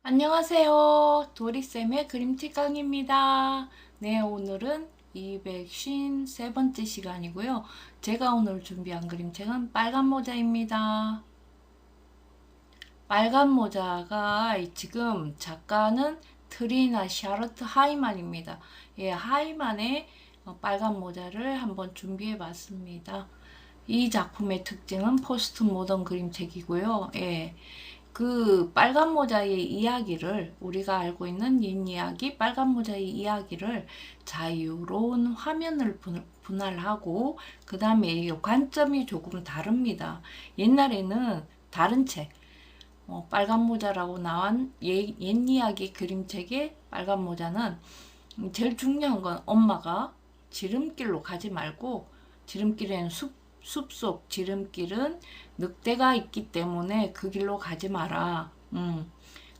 안녕하세요. 도리쌤의 그림책 강의입니다. 네, 오늘은 253번째 시간이고요. 제가 오늘 준비한 그림책은 빨간 모자입니다. 빨간 모자가 지금 작가는 트리나 샤르트 하이만입니다. 예, 하이만의 빨간 모자를 한번 준비해 봤습니다. 이 작품의 특징은 포스트 모던 그림책이고요. 예. 그 빨간 모자의 이야기를 우리가 알고 있는 옛 이야기 빨간 모자의 이야기를 자유로운 화면을 분할하고 그 다음에 관점이 조금 다릅니다. 옛날에는 다른 책 빨간 모자라고 나온 옛 이야기 그림책의 빨간 모자는 제일 중요한 건 엄마가 지름길로 가지 말고 지름길에는 숲속 지름길은 늑대가 있기 때문에 그 길로 가지 마라.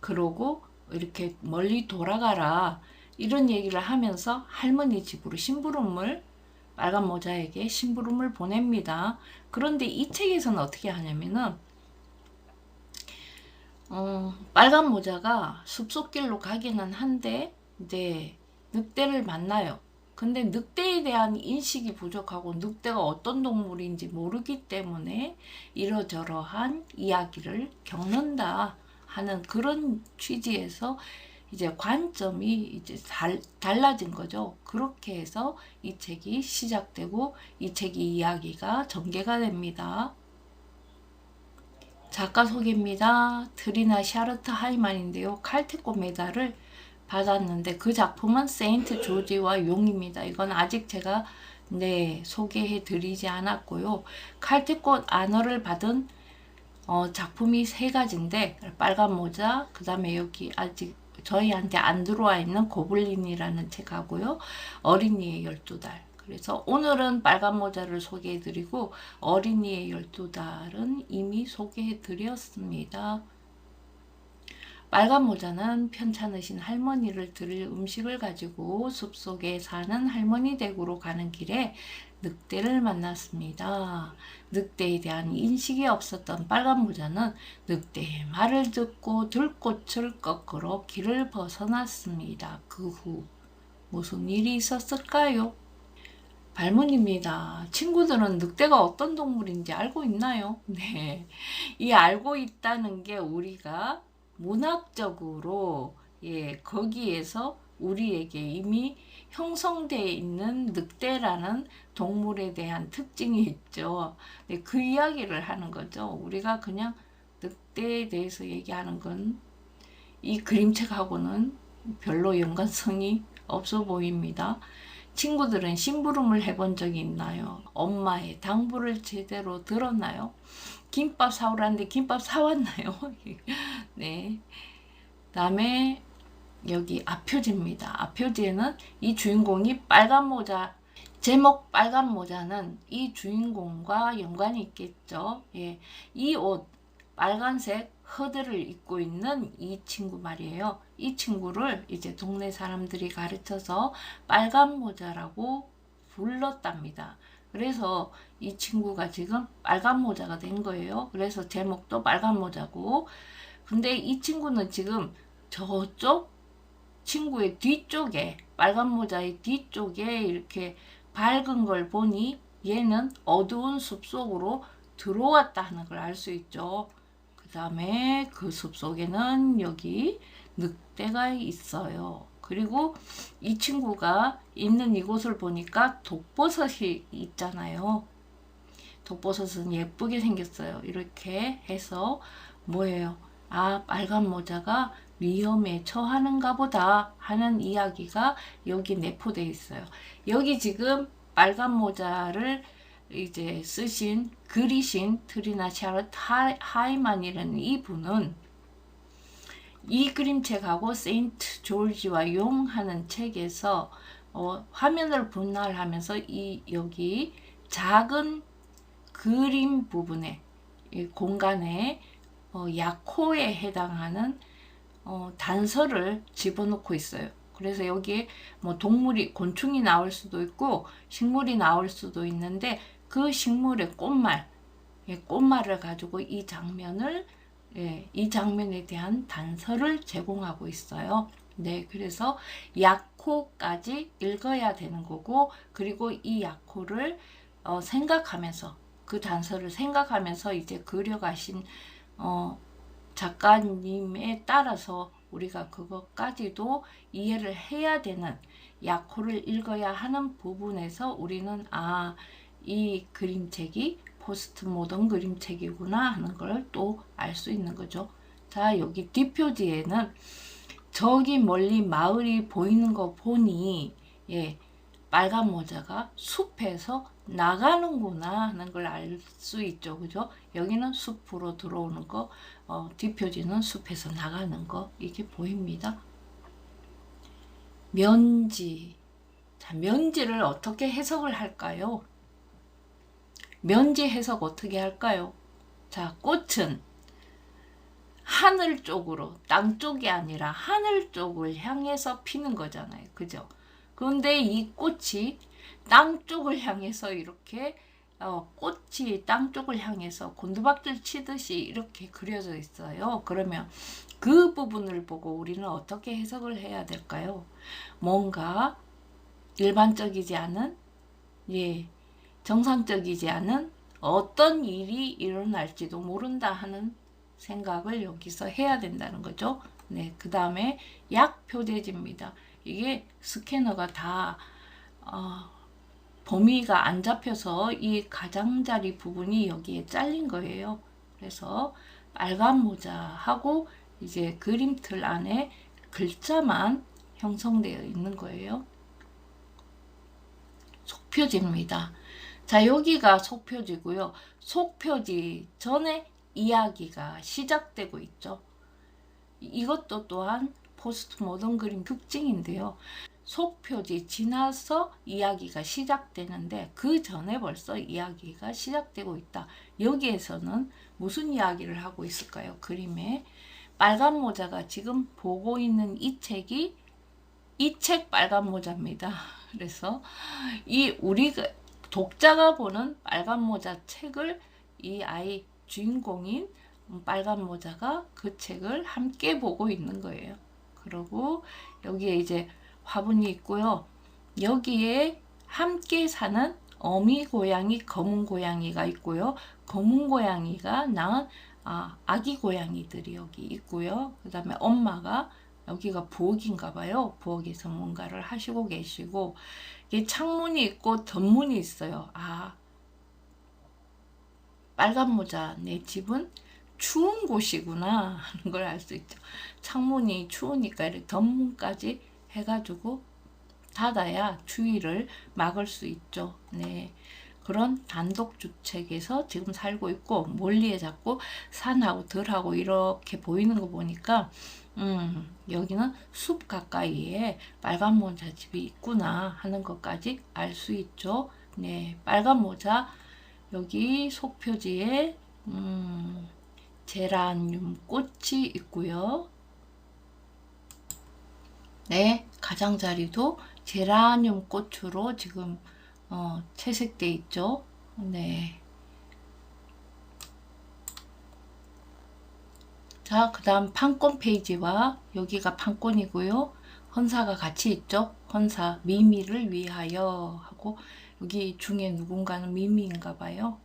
그러고 이렇게 멀리 돌아가라. 이런 얘기를 하면서 할머니 집으로 심부름을 빨간 모자에게 심부름을 보냅니다. 그런데 이 책에서는 어떻게 하냐면은 빨간 모자가 숲속길로 가기는 한데 이제 늑대를 만나요. 근데 늑대에 대한 인식이 부족하고 늑대가 어떤 동물인지 모르기 때문에 이러저러한 이야기를 겪는다 하는 그런 취지에서 이제 관점이 이제 달라진 거죠. 그렇게 해서 이 책이 시작되고 이 책이 이야기가 전개가 됩니다. 작가 소개입니다. 트리나 샤르트 하이만인데요. 칼텍고 메달을 받았는데 그 작품은 세인트 조지와 용입니다. 이건 아직 제가 소개해 드리지 않았고요. 칼텍고 아너를 받은 작품이 세 가지인데 빨간 모자, 그 다음에 여기 아직 저희한테 안 들어와 있는 고블린이라는 책하고요. 어린이의 12달. 그래서 오늘은 빨간 모자를 소개해 드리고 어린이의 12달은 이미 소개해 드렸습니다. 빨간 모자는 편찮으신 할머니를 드릴 음식을 가지고 숲속에 사는 할머니 댁으로 가는 길에 늑대를 만났습니다. 늑대에 대한 인식이 없었던 빨간 모자는 늑대의 말을 듣고 들꽃을 꺾으러 길을 벗어났습니다. 그 후 무슨 일이 있었을까요? 발문입니다. 친구들은 늑대가 어떤 동물인지 알고 있나요? 네. 이 알고 있다는 게 우리가 문학적으로 거기에서 우리에게 이미 형성되어 있는 늑대라는 동물에 대한 특징이 있죠. 네, 그 이야기를 하는 거죠. 우리가 그냥 늑대에 대해서 얘기하는 건 이 그림책하고는 별로 연관성이 없어 보입니다. 친구들은 심부름을 해본 적이 있나요? 엄마의 당부를 제대로 들었나요? 김밥 사오라는데 김밥 사왔나요? 네. 다음에 여기 앞표지입니다. 앞표지에는 이 주인공이 빨간 모자, 제목 빨간 모자는 이 주인공과 연관이 있겠죠. 예. 이 옷, 빨간색 허드를 입고 있는 이 친구 말이에요. 이 친구를 이제 동네 사람들이 가르쳐서 빨간 모자라고 불렀답니다. 그래서 이 친구가 지금 빨간 모자가 된 거예요. 그래서 제목도 빨간 모자고. 근데 이 친구는 지금 저쪽 친구의 뒤쪽에, 빨간 모자의 뒤쪽에 이렇게 밝은 걸 보니 얘는 어두운 숲속으로 들어왔다 하는 걸 알 수 있죠. 그 다음에 그 숲속에는 여기 늑대가 있어요. 그리고 이 친구가 있는 이곳을 보니까 독버섯이 있잖아요. 독버섯은 예쁘게 생겼어요. 이렇게 해서 뭐예요? 아, 빨간 모자가 위험에 처하는가 보다 하는 이야기가 여기 내포되어 있어요. 여기 지금 빨간 모자를 이제 그리신 트리나 샤르트 하이만이라는 이분은 이 그림책하고 세인트 조지와 용 하는 책에서 화면을 분할하면서 여기 작은 그림 부분에 이 공간에 약호에 해당하는 단서를 집어넣고 있어요. 그래서 여기에 뭐 동물이 곤충이 나올 수도 있고 식물이 나올 수도 있는데 그 식물의 꽃말을 가지고 이 장면을 예, 이 장면에 대한 단서를 제공하고 있어요. 네, 그래서 약호까지 읽어야 되는 거고, 그리고 이 약호를 생각하면서, 그 단서를 생각하면서 이제 그려가신 작가님에 따라서 우리가 그것까지도 이해를 해야 되는, 약호를 읽어야 하는 부분에서 우리는 이 그림책이 포스트 모던 그림책이구나 하는 걸 또 알 수 있는 거죠. 자, 여기 뒷표지에는 저기 멀리 마을이 보이는 거 보니, 예, 빨간 모자가 숲에서 나가는구나 하는 걸 알 수 있죠. 그죠? 여기는 숲으로 들어오는 거, 뒷표지는 숲에서 나가는 거, 이게 보입니다. 면지. 자, 면지를 어떻게 해석을 할까요? 면지 해석 어떻게 할까요? 자, 꽃은 하늘 쪽으로, 땅 쪽이 아니라 하늘 쪽을 향해서 피는 거잖아요. 그죠? 그런데 이 꽃이 땅 쪽을 향해서 이렇게 꽃이 땅 쪽을 향해서 곤두박질 치듯이 이렇게 그려져 있어요. 그러면 그 부분을 보고 우리는 어떻게 해석을 해야 될까요? 뭔가 일반적이지 않은, 예, 정상적이지 않은 어떤 일이 일어날지도 모른다 하는 생각을 여기서 해야 된다는 거죠. 네, 그 다음에 약 표대지입니다. 이게 스캐너가 다 범위가 안 잡혀서 이 가장자리 부분이 여기에 잘린 거예요. 그래서 빨간 모자하고 이제 그림틀 안에 글자만 형성되어 있는 거예요. 속표지입니다. 자, 여기가 속표지고요. 속표지 전에 이야기가 시작되고 있죠. 이것도 또한 포스트 모던 그림 특징인데요. 속표지 지나서 이야기가 시작되는데 그 전에 벌써 이야기가 시작되고 있다. 여기에서는 무슨 이야기를 하고 있을까요? 그림에 빨간 모자가 지금 보고 있는 이 책이 이 책 빨간 모자입니다. 그래서 우리가 독자가 보는 빨간 모자 책을 이 아이 주인공인 빨간 모자가 그 책을 함께 보고 있는 거예요. 그리고 여기에 이제 화분이 있고요. 여기에 함께 사는 어미 고양이, 검은 고양이가 있고요. 검은 고양이가 낳은 아기 고양이들이 여기 있고요. 그 다음에 엄마가, 여기가 부엌인가 봐요. 부엌에서 뭔가를 하시고 계시고, 창문이 있고 덧문이 있어요. 빨간 모자 내 집은 추운 곳이구나 하는 걸 알 수 있죠. 창문이 추우니까 이렇게 덧문까지 해가지고 닫아야 추위를 막을 수 있죠. 네, 그런 단독주택에서 지금 살고 있고, 멀리에 자꾸 산하고 들하고 이렇게 보이는 거 보니까 여기는 숲 가까이에 빨간 모자 집이 있구나 하는 것까지 알 수 있죠. 네, 빨간 모자 여기 속표지에 제라늄 꽃이 있고요. 네, 가장자리도 제라늄 꽃으로 지금 채색돼 있죠. 네. 자, 그 다음 판권 페이지와 여기가 판권이고요. 헌사가 같이 있죠. 헌사 미미를 위하여 하고, 여기 중에 누군가는 미미인가 봐요.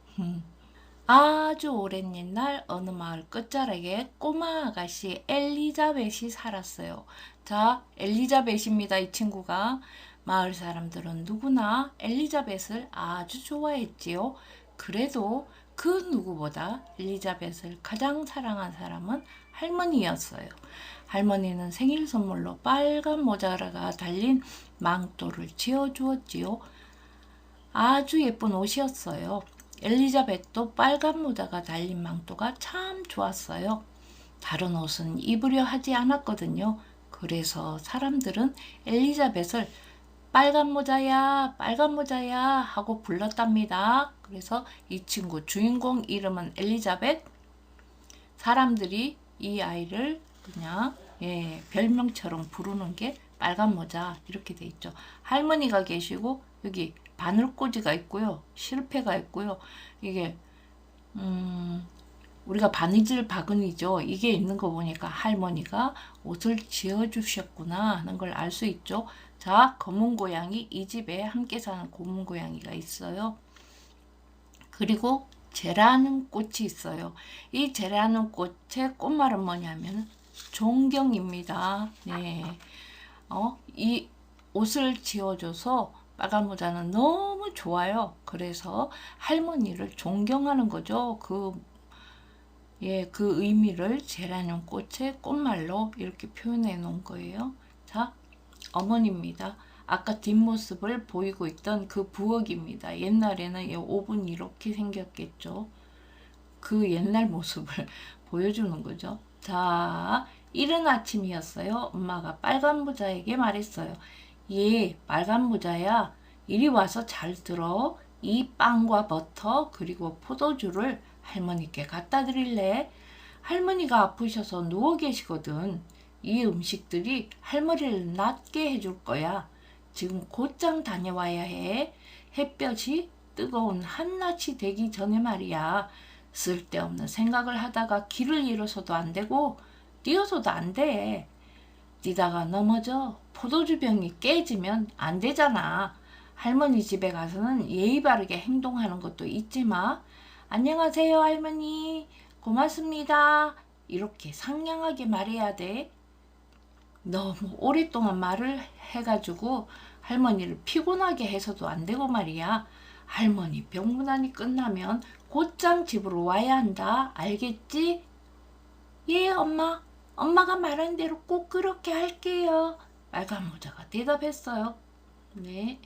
아주 오랜 옛날 어느 마을 끝자락에 꼬마 아가씨 엘리자벳이 살았어요. 자, 엘리자벳입니다. 이 친구가. 마을 사람들은 누구나 엘리자벳을 아주 좋아했지요. 그래도 그 누구보다 엘리자벳을 가장 사랑한 사람은 할머니였어요. 할머니는 생일 선물로 빨간 모자가 달린 망토를 지어주었지요. 아주 예쁜 옷이었어요. 엘리자벳도 빨간 모자가 달린 망토가 참 좋았어요. 다른 옷은 입으려 하지 않았거든요. 그래서 사람들은 엘리자벳을 빨간 모자야, 빨간 모자야 하고 불렀답니다. 그래서 이 친구 주인공 이름은 엘리자벳. 사람들이 이 아이를 그냥 별명처럼 부르는 게 빨간 모자 이렇게 돼 있죠. 할머니가 계시고 여기 바늘꽂이가 있고요. 실패가 있고요. 이게 우리가 바느질 바구니죠. 이게 있는 거 보니까 할머니가 옷을 지어주셨구나 하는 걸 알 수 있죠. 자, 검은 고양이, 이 집에 함께 사는 검은 고양이가 있어요. 그리고 제라늄 꽃이 있어요. 이 제라늄 꽃의 꽃말은 뭐냐면 존경입니다. 네. 이 옷을 지어줘서 빨간 모자는 너무 좋아요. 그래서 할머니를 존경하는 거죠. 그 의미를 제라늄 꽃의 꽃말로 이렇게 표현해 놓은 거예요. 자, 어머니입니다. 아까 뒷모습을 보이고 있던 그 부엌입니다. 옛날에는 오븐이 이렇게 생겼겠죠. 그 옛날 모습을 보여주는 거죠. 자, 이른 아침이었어요. 엄마가 빨간 모자에게 말했어요. 예, 빨간 모자야. 이리 와서 잘 들어. 이 빵과 버터 그리고 포도주를 할머니께 갖다 드릴래? 할머니가 아프셔서 누워 계시거든. 이 음식들이 할머니를 낫게 해줄 거야. 지금 곧장 다녀와야 해. 햇볕이 뜨거운 한낮이 되기 전에 말이야. 쓸데없는 생각을 하다가 길을 잃어서도 안 되고 뛰어서도 안 돼. 뛰다가 넘어져 포도주 병이 깨지면 안 되잖아. 할머니 집에 가서는 예의 바르게 행동하는 것도 잊지 마. 안녕하세요 할머니. 고맙습니다. 이렇게 상냥하게 말해야 돼. 너무 오랫동안 말을 해가지고 할머니를 피곤하게 해서도 안 되고 말이야. 할머니 병문안이 끝나면 곧장 집으로 와야 한다. 알겠지? 예, 엄마. 엄마가 말한 대로 꼭 그렇게 할게요. 빨간 모자가 대답했어요. 네.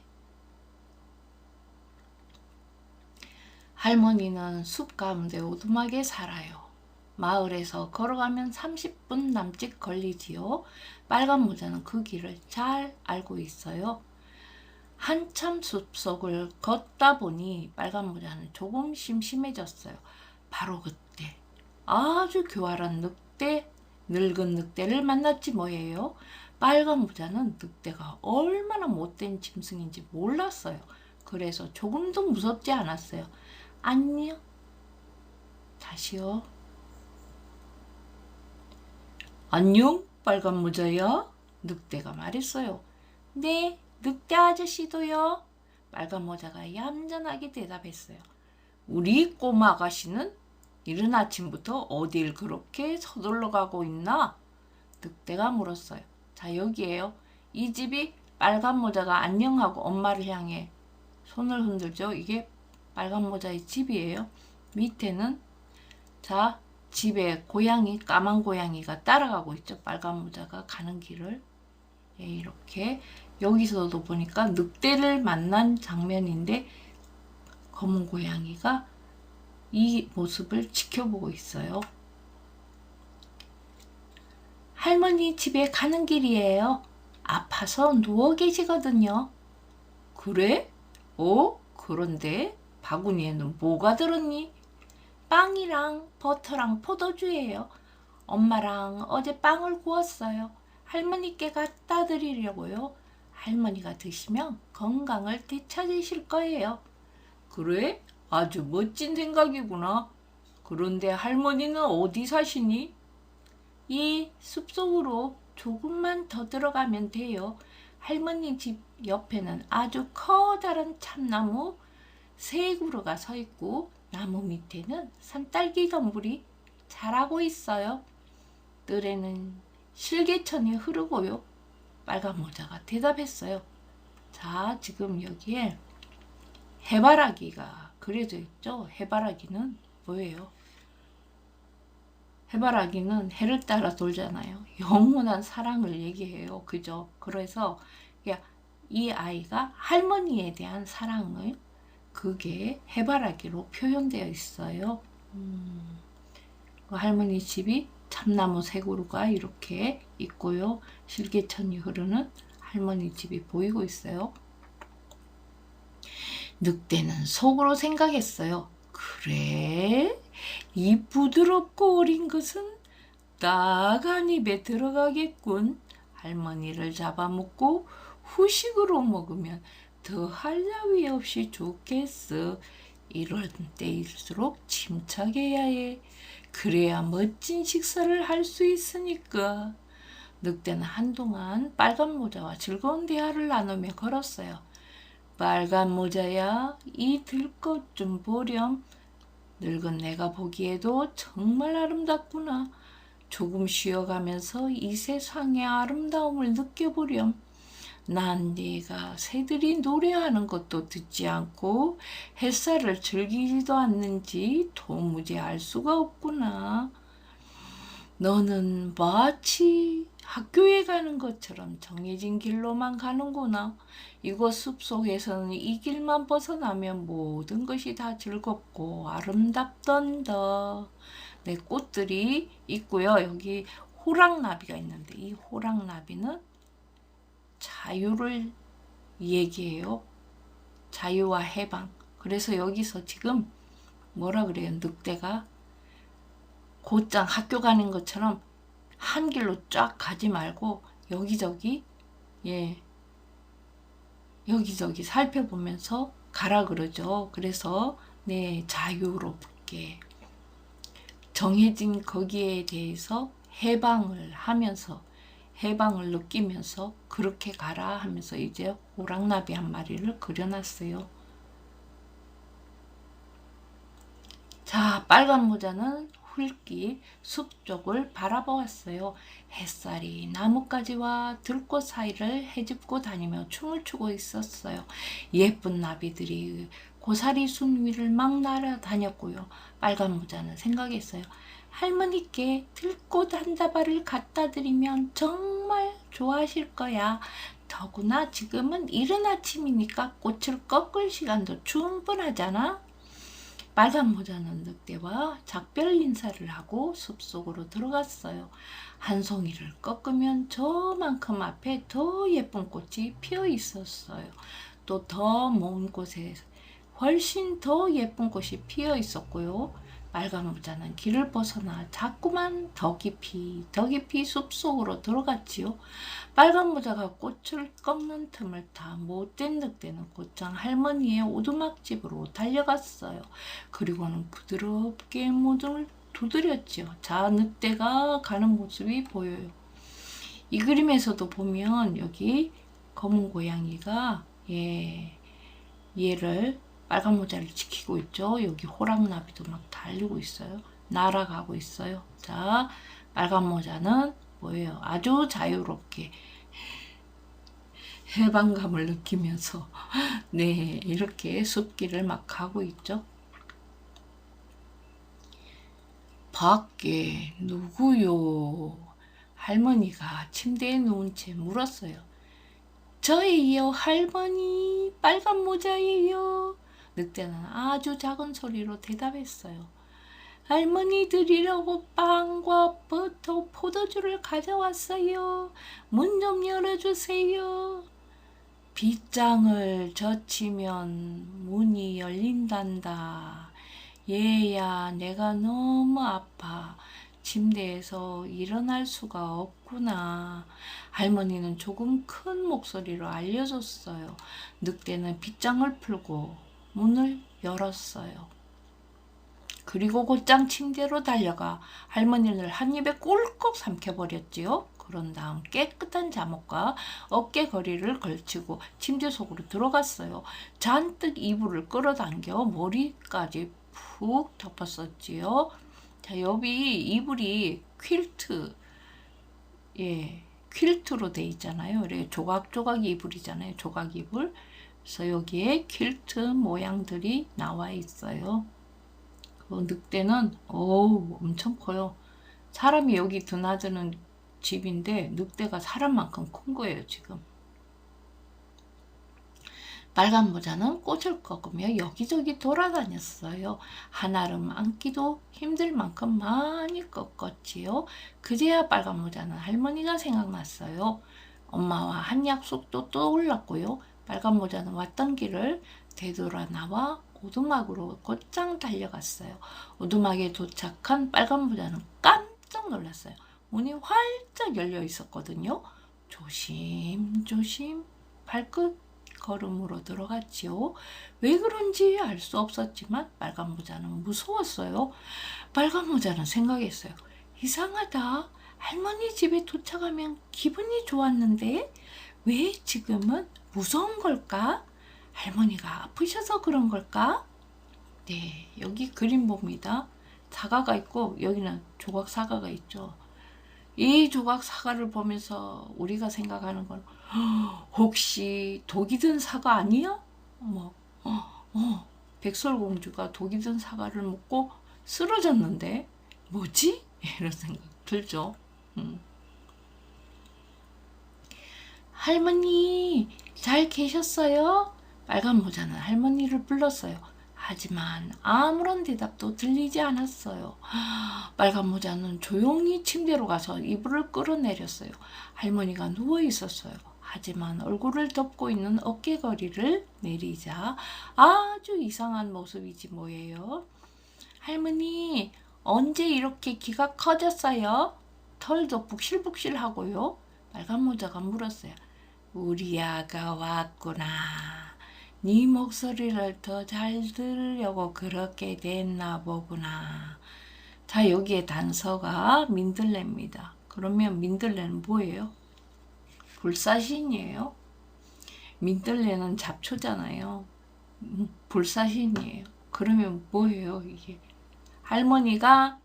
할머니는 숲 가운데 오두막에 살아요. 마을에서 걸어가면 30분 남짓 걸리지요. 빨간 모자는 그 길을 잘 알고 있어요. 한참 숲속을 걷다 보니 빨간 모자는 조금 심심해졌어요. 바로 그때 아주 교활한 늙은 늑대를 만났지 뭐예요. 빨간 모자는 늑대가 얼마나 못된 짐승인지 몰랐어요. 그래서 조금도 무섭지 않았어요. 안녕. 다시요. 안녕, 빨간 모자야? 늑대가 말했어요. 네, 늑대 아저씨도요. 빨간 모자가 얌전하게 대답했어요. 우리 꼬마 아가씨는 이른 아침부터 어딜 그렇게 서둘러 가고 있나? 늑대가 물었어요. 자, 여기에요. 이 집이 빨간 모자가 안녕하고 엄마를 향해 손을 흔들죠. 이게 빨간 모자의 집이에요. 밑에는 자, 집에 고양이, 까만 고양이가 따라가고 있죠. 빨간 모자가 가는 길을. 예, 이렇게 여기서도 보니까 늑대를 만난 장면인데 검은 고양이가 이 모습을 지켜보고 있어요. 할머니 집에 가는 길이에요. 아파서 누워 계시거든요. 그래? 그런데 바구니에는 뭐가 들었니? 빵이랑 버터랑 포도주예요. 엄마랑 어제 빵을 구웠어요. 할머니께 갖다 드리려고요. 할머니가 드시면 건강을 되찾으실 거예요. 그래? 아주 멋진 생각이구나. 그런데 할머니는 어디 사시니? 이 숲속으로 조금만 더 들어가면 돼요. 할머니 집 옆에는 아주 커다란 참나무 세 그루가 서 있고 나무 밑에는 산딸기 덤불이 자라고 있어요. 뜰에는 실개천이 흐르고요. 빨간 모자가 대답했어요. 자, 지금 여기에 해바라기가 그려져 있죠. 해바라기는 뭐예요? 해바라기는 해를 따라 돌잖아요. 영원한 사랑을 얘기해요. 그죠? 그래서 이 아이가 할머니에 대한 사랑을 그게 해바라기로 표현되어 있어요. 그 할머니 집이 참나무 세 그루가 이렇게 있고요. 실개천이 흐르는 할머니 집이 보이고 있어요. 늑대는 속으로 생각했어요. 그래? 이 부드럽고 어린 것은 딱 한 입에 들어가겠군. 할머니를 잡아먹고 후식으로 먹으면 더할 나위 없이 좋겠어. 이럴 때일수록 침착해야 해. 그래야 멋진 식사를 할 수 있으니까. 늑대는 한동안 빨간 모자와 즐거운 대화를 나누며 걸었어요. 빨간 모자야, 이 들꽃 좀 보렴. 늙은 내가 보기에도 정말 아름답구나. 조금 쉬어가면서 이 세상의 아름다움을 느껴보렴. 난 네가 새들이 노래하는 것도 듣지 않고 햇살을 즐기지도 않는지 도무지 알 수가 없구나. 너는 마치 학교에 가는 것처럼 정해진 길로만 가는구나. 이곳 숲속에서는 이 길만 벗어나면 모든 것이 다 즐겁고 아름답던다. 네, 꽃들이 있고요. 여기 호랑나비가 있는데 이 호랑나비는 자유를 얘기해요. 자유와 해방. 그래서 여기서 지금 뭐라 그래요? 늑대가 곧장 학교 가는 것처럼 한 길로 쫙 가지 말고 여기저기 여기저기 살펴보면서 가라 그러죠. 그래서 네, 자유롭게 정해진 거기에 대해서 해방을 하면서 해방을 느끼면서 그렇게 가라 하면서 이제 호랑나비 한 마리를 그려놨어요. 자, 빨간 모자는 훌기 숲 쪽을 바라보았어요. 햇살이 나뭇가지와 들꽃 사이를 헤집고 다니며 춤을 추고 있었어요. 예쁜 나비들이 고사리 순 위를 막 날아다녔고요. 빨간 모자는 생각했어요. 할머니께 들꽃 한 다발을 갖다 드리면 정말 좋아하실 거야. 더구나 지금은 이른 아침이니까 꽃을 꺾을 시간도 충분하잖아. 빨간 모자는 늑대와 작별 인사를 하고 숲속으로 들어갔어요. 한 송이를 꺾으면 저만큼 앞에 더 예쁜 꽃이 피어 있었어요. 또 더 먼 곳에 훨씬 더 예쁜 꽃이 피어 있었고요. 빨간 모자는 길을 벗어나 자꾸만 더 깊이 숲속으로 들어갔지요. 빨간 모자가 꽃을 꺾는 틈을 타 못된 늑대는 곧장 할머니의 오두막집으로 달려갔어요. 그리고는 부드럽게 문을 두드렸지요. 자, 늑대가 가는 모습이 보여요. 이 그림에서도 보면 여기 검은 고양이가 얘를 빨간 모자를 지키고 있죠. 여기 호랑나비도 막 달리고 있어요. 날아가고 있어요. 자, 빨간 모자는 뭐예요? 아주 자유롭게 해방감을 느끼면서 네, 이렇게 숲길을 막 가고 있죠. 밖에 누구요? 할머니가 침대에 누운 채 물었어요. 저예요, 할머니. 빨간 모자예요. 늑대는 아주 작은 소리로 대답했어요. 할머니 드리려고 빵과 버터, 포도주를 가져왔어요. 문 좀 열어주세요. 빗장을 젖히면 문이 열린단다. 얘야, 내가 너무 아파. 침대에서 일어날 수가 없구나. 할머니는 조금 큰 목소리로 알려줬어요. 늑대는 빗장을 풀고 문을 열었어요. 그리고 곧장 침대로 달려가 할머니를 한 입에 꿀꺽 삼켜버렸지요. 그런 다음 깨끗한 잠옷과 어깨거리를 걸치고 침대 속으로 들어갔어요. 잔뜩 이불을 끌어당겨 머리까지 푹 덮었었지요. 자, 여기 이불이 퀼트로 돼 있잖아요. 이렇게 조각조각 이불이잖아요. 조각 이불. 그래서 여기에 퀼트 모양들이 나와 있어요. 그 늑대는 엄청 커요. 사람이 여기 드나드는 집인데 늑대가 사람만큼 큰 거예요, 지금. 빨간 모자는 꽃을 꺾으며 여기저기 돌아다녔어요. 한아름 안기도 힘들 만큼 많이 꺾었지요. 그제야 빨간 모자는 할머니가 생각났어요. 엄마와 한 약속도 떠올랐고요. 빨간 모자는 왔던 길을 되돌아 나와 오두막으로 곧장 달려갔어요. 오두막에 도착한 빨간 모자는 깜짝 놀랐어요. 문이 활짝 열려 있었거든요. 조심조심 발끝 걸음으로 들어갔지요. 왜 그런지 알 수 없었지만 빨간 모자는 무서웠어요. 빨간 모자는 생각했어요. 이상하다. 할머니 집에 도착하면 기분이 좋았는데 왜 지금은 무서운 걸까? 할머니가 아프셔서 그런 걸까? 네, 여기 그림 봅니다. 사과가 있고 여기는 조각 사과가 있죠. 이 조각 사과를 보면서 우리가 생각하는 건 혹시 독이 든 사과 아니야? 백설공주가 독이 든 사과를 먹고 쓰러졌는데 뭐지? 이런 생각 들죠. 할머니 잘 계셨어요? 빨간 모자는 할머니를 불렀어요. 하지만 아무런 대답도 들리지 않았어요. 빨간 모자는 조용히 침대로 가서 이불을 끌어내렸어요. 할머니가 누워 있었어요. 하지만 얼굴을 덮고 있는 어깨거리를 내리자 아주 이상한 모습이지 뭐예요. 할머니 언제 이렇게 귀가 커졌어요? 털도 북실북실하고요. 빨간 모자가 물었어요. 우리 아가 왔구나. 네 목소리를 더 잘 들으려고 그렇게 됐나 보구나. 자, 여기에 단서가 민들레입니다. 그러면 민들레는 뭐예요? 불사신이에요. 민들레는 잡초잖아요. 불사신이에요. 그러면 뭐예요 이게? 할머니가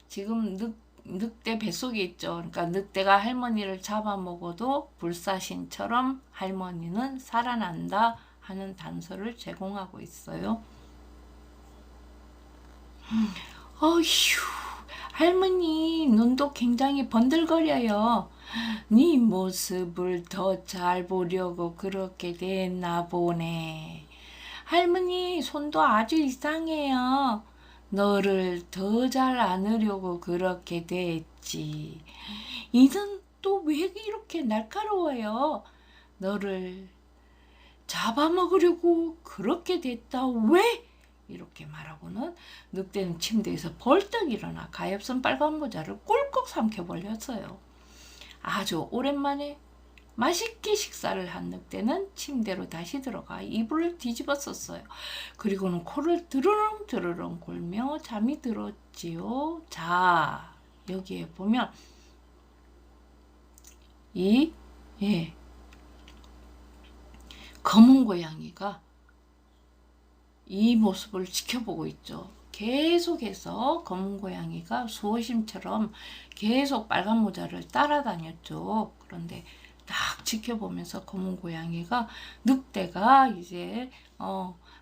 지금 늑대 뱃속에 있죠. 그러니까 늑대가 할머니를 잡아먹어도 불사신처럼 할머니는 살아난다 하는 단서를 제공하고 있어요. 어휴, 할머니 눈도 굉장히 번들거려요. 네 모습을 더 잘 보려고 그렇게 됐나 보네. 할머니 손도 아주 이상해요. 너를 더 잘 안으려고 그렇게 됐지. 이는 또 왜 이렇게 날카로워요? 너를 잡아먹으려고 그렇게 됐다. 왜? 이렇게 말하고는 늑대는 침대에서 벌떡 일어나 가엾은 빨간 모자를 꿀꺽 삼켜버렸어요. 아주 오랜만에 맛있게 식사를 한 늑대는 침대로 다시 들어가 이불을 뒤집어 썼어요. 그리고는 코를 드르렁 드르렁 골며 잠이 들었지요. 자, 여기에 보면 검은 고양이가 이 모습을 지켜보고 있죠. 계속해서 검은 고양이가 수호심처럼 계속 빨간 모자를 따라다녔죠. 그런데 딱 지켜보면서 검은 고양이가 늑대가 이제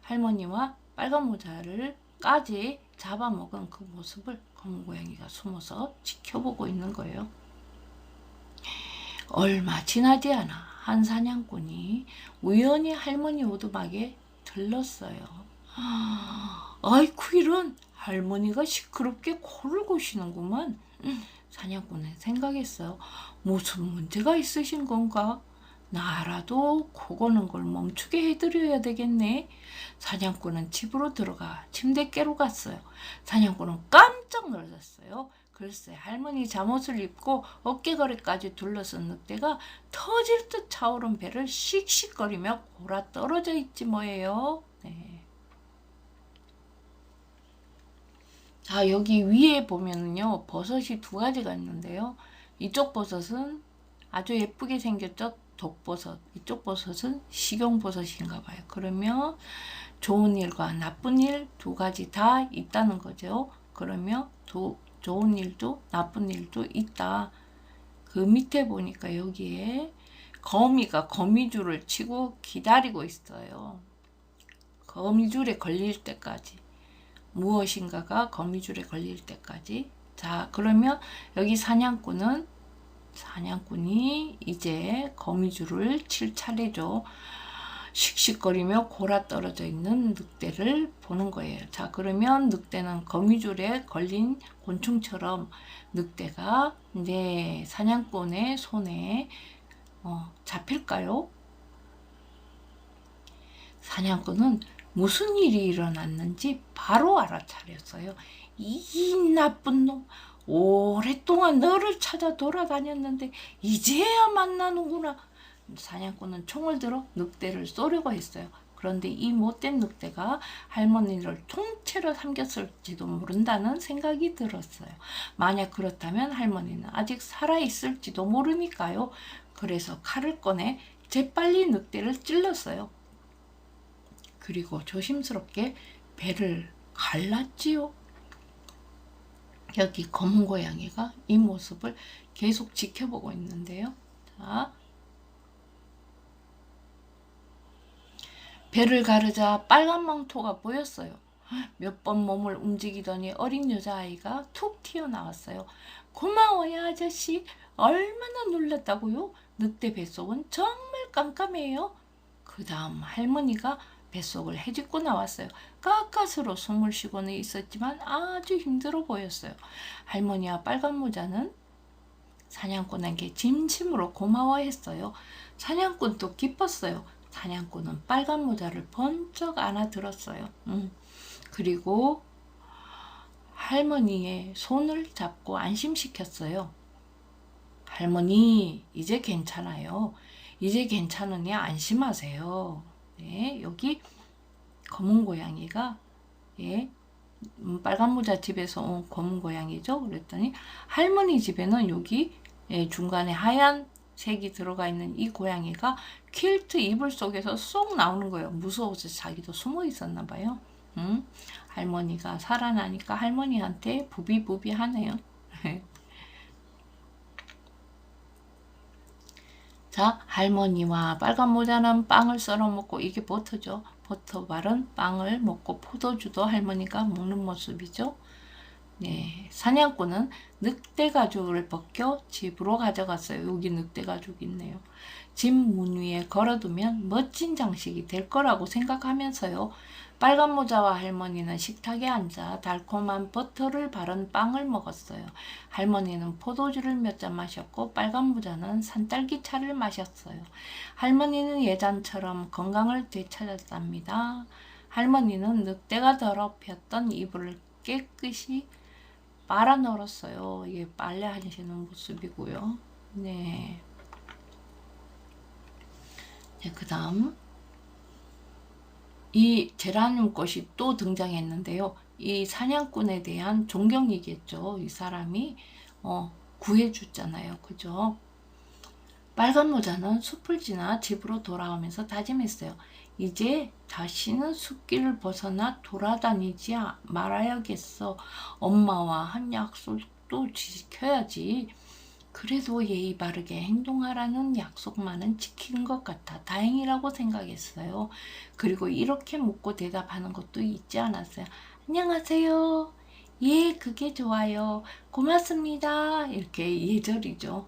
할머니와 빨간 모자를까지 잡아먹은 그 모습을 검은 고양이가 숨어서 지켜보고 있는 거예요. 얼마 지나지 않아 한 사냥꾼이 우연히 할머니 오두막에 들렀어요. 아이쿠 이런, 할머니가 시끄럽게 코를 고시는구만. 사냥꾼은 생각했어요. 무슨 문제가 있으신 건가? 나라도 코 고는 걸 멈추게 해드려야 되겠네. 사냥꾼은 집으로 들어가 침대깨로 갔어요. 사냥꾼은 깜짝 놀랐어요. 글쎄 할머니 잠옷을 입고 어깨거리까지 둘러쓴 늑대가 터질 듯 차오른 배를 씩씩거리며 골아 떨어져 있지 뭐예요. 네. 자, 여기 위에 보면은요 버섯이 두 가지가 있는데요. 이쪽 버섯은 아주 예쁘게 생겼죠. 독버섯. 이쪽 버섯은 식용버섯인가 봐요. 그러면 좋은 일과 나쁜 일 두 가지 다 있다는 거죠. 그러면 좋은 일도 나쁜 일도 있다. 그 밑에 보니까 여기에 거미가 거미줄을 치고 기다리고 있어요. 거미줄에 걸릴 때까지. 무엇인가가 거미줄에 걸릴 때까지. 자, 그러면 여기 사냥꾼이 이제 거미줄을 칠 차례죠. 씩씩거리며 골아 떨어져 있는 늑대를 보는 거예요. 자, 그러면 늑대는 거미줄에 걸린 곤충처럼 늑대가 이제 사냥꾼의 손에 잡힐까요? 사냥꾼은 무슨 일이 일어났는지 바로 알아차렸어요. 이 나쁜 놈, 오랫동안 너를 찾아 돌아다녔는데 이제야 만나는구나. 사냥꾼은 총을 들어 늑대를 쏘려고 했어요. 그런데 이 못된 늑대가 할머니를 통째로 삼켰을지도 모른다는 생각이 들었어요. 만약 그렇다면 할머니는 아직 살아있을지도 모르니까요. 그래서 칼을 꺼내 재빨리 늑대를 찔렀어요. 그리고 조심스럽게 배를 갈랐지요. 여기 검은 고양이가 이 모습을 계속 지켜보고 있는데요. 자, 배를 가르자 빨간 망토가 보였어요. 몇 번 몸을 움직이더니 어린 여자아이가 툭 튀어나왔어요. 고마워요, 아저씨. 얼마나 놀랐다고요? 늑대 뱃속은 정말 깜깜해요. 그 다음 할머니가 뱃속을 헤집고 나왔어요. 가까스로 숨을 쉬고는 있었지만 아주 힘들어 보였어요. 할머니와 빨간 모자는 사냥꾼에게 진심으로 고마워했어요. 사냥꾼도 기뻤어요. 사냥꾼은 빨간 모자를 번쩍 안아들었어요. 그리고 할머니의 손을 잡고 안심시켰어요. 할머니, 이제 괜찮아요. 이제 괜찮으니 안심하세요. 네, 여기 검은 고양이가 빨간 모자 집에서 온 검은 고양이죠. 그랬더니 할머니 집에는 여기 중간에 하얀 색이 들어가 있는 이 고양이가 퀼트 이불 속에서 쏙 나오는 거예요. 무서워서 자기도 숨어 있었나 봐요. 할머니가 살아나니까 할머니한테 부비부비 하네요. 자, 할머니와 빨간 모자는 빵을 썰어 먹고, 이게 버터죠. 버터 바른 빵을 먹고 포도주도 할머니가 먹는 모습이죠. 네, 사냥꾼은 늑대 가죽을 벗겨 집으로 가져갔어요. 여기 늑대 가죽 있네요. 집 문 위에 걸어두면 멋진 장식이 될 거라고 생각하면서요. 빨간 모자와 할머니는 식탁에 앉아 달콤한 버터를 바른 빵을 먹었어요. 할머니는 포도주를 몇 잔 마셨고 빨간 모자는 산딸기 차를 마셨어요. 할머니는 예전처럼 건강을 되찾았답니다. 할머니는 늑대가 더럽혔던 이불을 깨끗이 빨아 널었어요. 이게 빨래 하시는 모습이고요. 네. 네, 그 다음 이 제라늄 꽃이 또 등장했는데요. 이 사냥꾼에 대한 존경이겠죠. 이 사람이 구해주잖아요. 그죠? 빨간 모자는 숲을 지나 집으로 돌아오면서 다짐했어요. 이제 다시는 숲길을 벗어나 돌아다니지 말아야겠어. 엄마와 한 약속도 지켜야지. 그래도 예의 바르게 행동하라는 약속만은 지키는 것 같아 다행이라고 생각했어요. 그리고 이렇게 묻고 대답하는 것도 잊지 않았어요. 안녕하세요. 예, 그게 좋아요. 고맙습니다. 이렇게 예절이죠.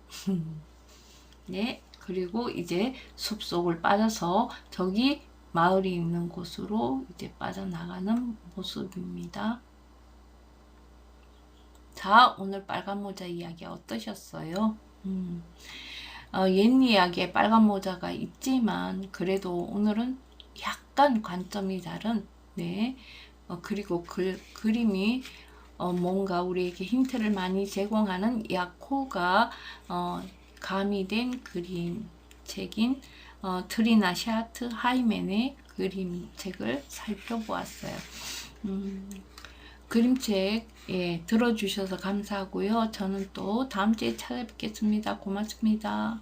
네, 그리고 이제 숲속을 빠져서 저기 마을이 있는 곳으로 이제 빠져나가는 모습입니다. 자, 오늘 빨간 모자 이야기 어떠셨어요? 옛 이야기에 빨간 모자가 있지만 그래도 오늘은 약간 관점이 다른 네, 그리고 그림이 뭔가 우리에게 힌트를 많이 제공하는 야코가 가미된 그림책인 트리나 샤트 하이맨의 그림책을 살펴보았어요. 그림책 들어주셔서 감사하고요. 저는 또 다음 주에 찾아뵙겠습니다. 고맙습니다.